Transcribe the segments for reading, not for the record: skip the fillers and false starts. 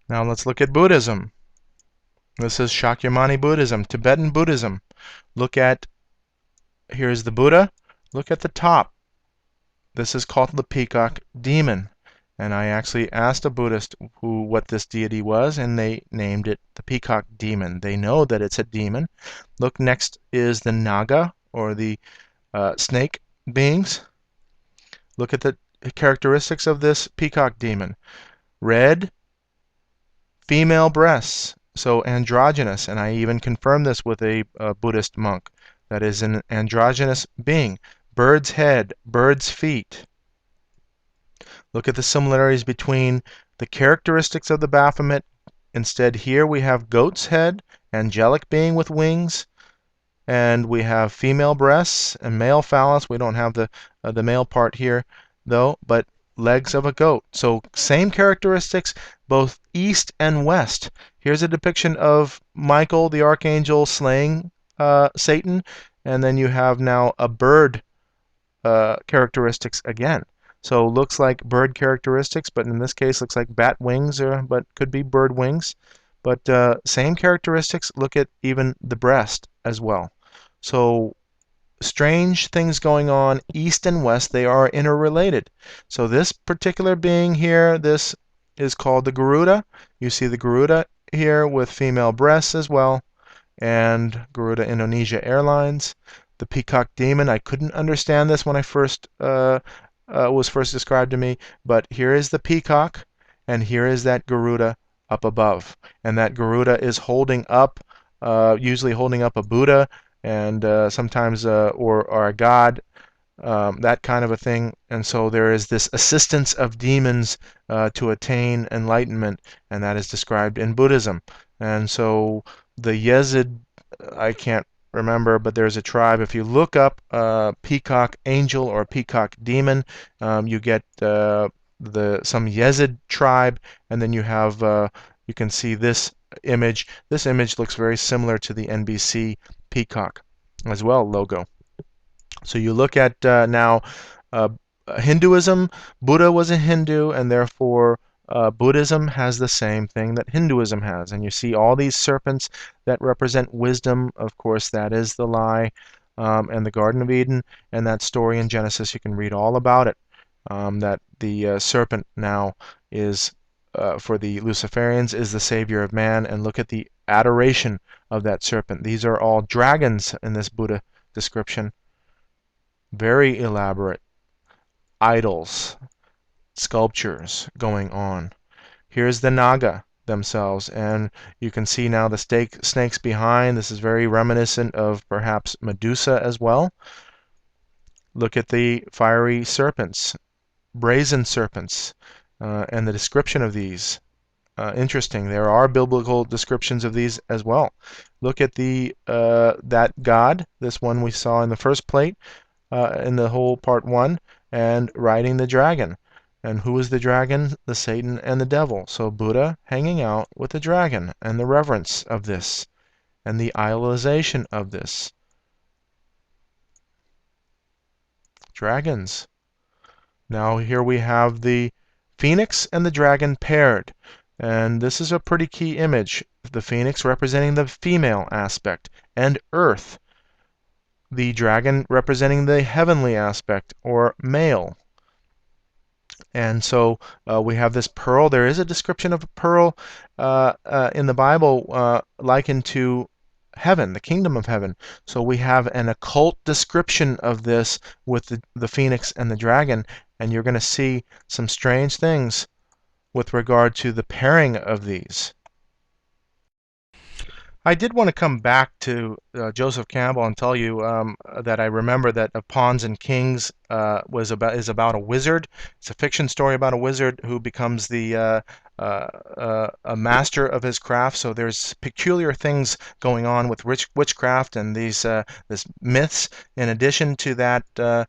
Now let's look at Buddhism. This is Shakyamuni Buddhism, Tibetan Buddhism. Look at, here's the Buddha. Look at the top. This is called the peacock demon. And I actually asked a Buddhist what this deity was, and they named it the peacock demon. They know that it's a demon. Look, next is the Naga, or the snake beings. Look at the characteristics of this peacock demon. Red, female breasts, so androgynous, and I even confirmed this with a Buddhist monk. That is an androgynous being. Bird's head, bird's feet. Look at the similarities between the characteristics of the Baphomet. Instead, here we have goat's head, angelic being with wings, and we have female breasts and male phallus. We don't have the male part here, though, but legs of a goat. So same characteristics, both east and west. Here's a depiction of Michael the archangel slaying Satan, and then you have now a bird characteristics again. So looks like bird characteristics, but in this case looks like bat wings, but could be bird wings. But same characteristics. Look at even the breast as well. So strange things going on east and west. They are interrelated. So this particular being here, this is called the Garuda. You see the Garuda here with female breasts as well, and Garuda Indonesia Airlines. The peacock demon, I couldn't understand this when I was first described to me, but here is the peacock, and here is that Garuda up above, and that Garuda is holding up, usually holding up a Buddha, and sometimes or a god, that kind of a thing. And so there is this assistance of demons to attain enlightenment, and that is described in Buddhism. And so the Yezid, I can't remember, but there's a tribe. If you look up peacock angel or peacock demon, you get some Yezid tribe, and then you have you can see this image. This image looks very similar to the NBC peacock as well logo. So you look at now Hinduism. Buddha was a Hindu, and therefore Buddhism has the same thing that Hinduism has. And you see all these serpents that represent wisdom. Of course, that is the lie, and the Garden of Eden, and that story in Genesis. You can read all about it, that the serpent now is, for the Luciferians, is the savior of man. And look at the adoration of that serpent. These are all dragons in this Buddha description. Very elaborate idols, sculptures going on. Here's the Naga themselves, and you can see now the snakes behind. This is very reminiscent of perhaps Medusa as well. Look at the fiery serpents, brazen serpents, and the description of these. Interesting. There are biblical descriptions of these as well. Look at the that god, this one we saw in the first plate, in the whole part 1, and riding the dragon. And who is the dragon? The Satan and the devil. So Buddha hanging out with the dragon, and the reverence of this, and the idolization of this. Dragons. Now here we have the phoenix and the dragon paired. And this is a pretty key image. The phoenix representing the female aspect, and earth. The dragon representing the heavenly aspect, or male. And so we have this pearl. There is a description of a pearl in the Bible likened to heaven, the kingdom of heaven. So we have an occult description of this with the phoenix and the dragon, and you're going to see some strange things with regard to the pairing of these. I did want to come back to Joseph Campbell and tell you that I remember that Pawns and Kings is about a wizard. It's a fiction story about a wizard who becomes a master of his craft. So there's peculiar things going on with witchcraft and these myths. In addition to that,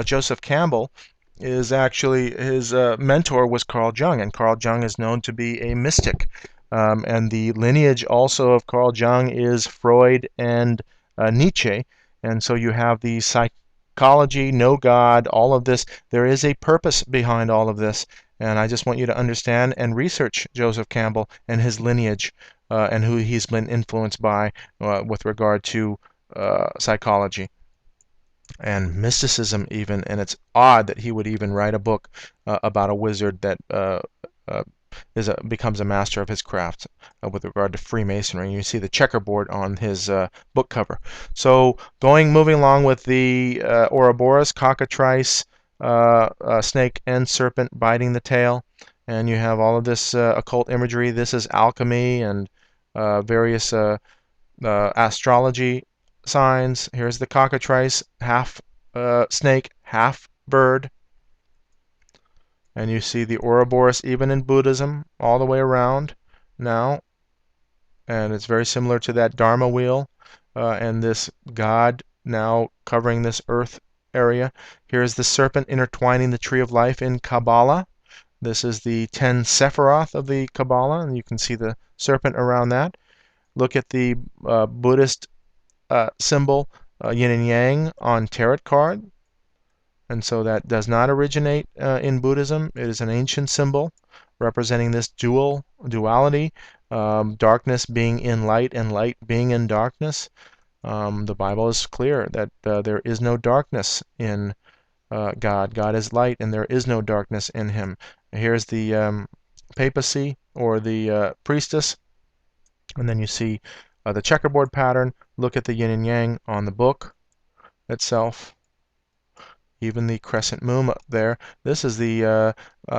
Joseph Campbell is actually, his mentor was Carl Jung, and Carl Jung is known to be a mystic. And the lineage also of Carl Jung is Freud and Nietzsche. And so you have the psychology, no God, all of this. There is a purpose behind all of this. And I just want you to understand and research Joseph Campbell and his lineage and who he's been influenced by with regard to psychology and mysticism even. And it's odd that he would even write a book about a wizard that uh, becomes a master of his craft with regard to Freemasonry. You see the checkerboard on his book cover. So moving along with the Ouroboros, cockatrice, snake and serpent biting the tail, and you have all of this occult imagery. This is alchemy and various astrology signs. Here's the cockatrice, half snake, half bird. And you see the Ouroboros even in Buddhism all the way around now. And it's very similar to that Dharma wheel and this God now covering this earth area. Here's the serpent intertwining the tree of life in Kabbalah. This is the 10 Sephiroth of the Kabbalah, and you can see the serpent around that. Look at the Buddhist symbol, yin and yang, on tarot card. And so that does not originate in Buddhism. It is an ancient symbol representing this duality, darkness being in light and light being in darkness. The Bible is clear that there is no darkness in God. God is light, and there is no darkness in him. Here's the papacy, or the priestess, and then you see the checkerboard pattern. Look at the yin and yang on the book itself. Even the crescent moon up there. This is the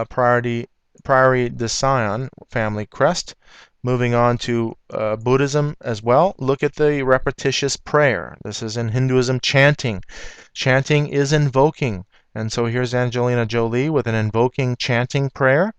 Priory de Sion family crest. Moving on to Buddhism as well. Look at the repetitious prayer. This is in Hinduism, chanting. Chanting is invoking. And so here's Angelina Jolie with an invoking chanting prayer.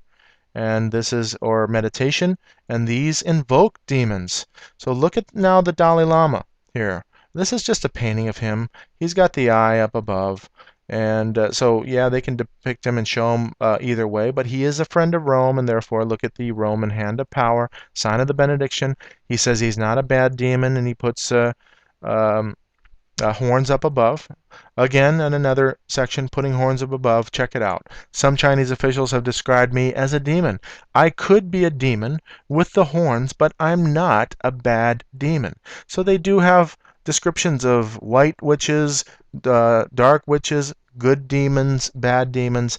And this is, or meditation. And these invoke demons. So look at now the Dalai Lama here. This is just a painting of him. He's got the eye up above. And so, yeah, they can depict him and show him either way, but he is a friend of Rome, and therefore look at the Roman hand of power, sign of the benediction. He says he's not a bad demon, and he puts horns up above. Again, in another section, putting horns up above. Check it out. Some Chinese officials have described me as a demon. I could be a demon with the horns, but I'm not a bad demon. So they do have descriptions of white witches, dark witches, good demons, bad demons,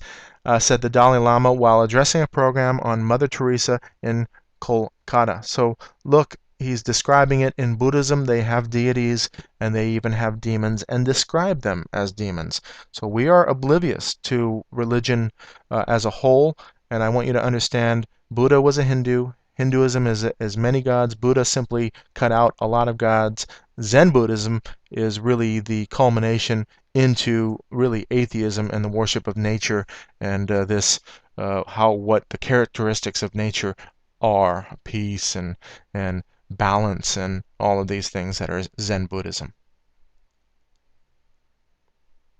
said the Dalai Lama while addressing a program on Mother Teresa in Kolkata. So look, he's describing it. In Buddhism, they have deities and they even have demons and describe them as demons. So we are oblivious to religion as a whole, and I want you to understand Buddha was a Hindu. Hinduism is many gods. Buddha simply cut out a lot of gods. Zen Buddhism is really the culmination into really atheism and the worship of nature, and what the characteristics of nature are, peace and balance and all of these things that are Zen Buddhism.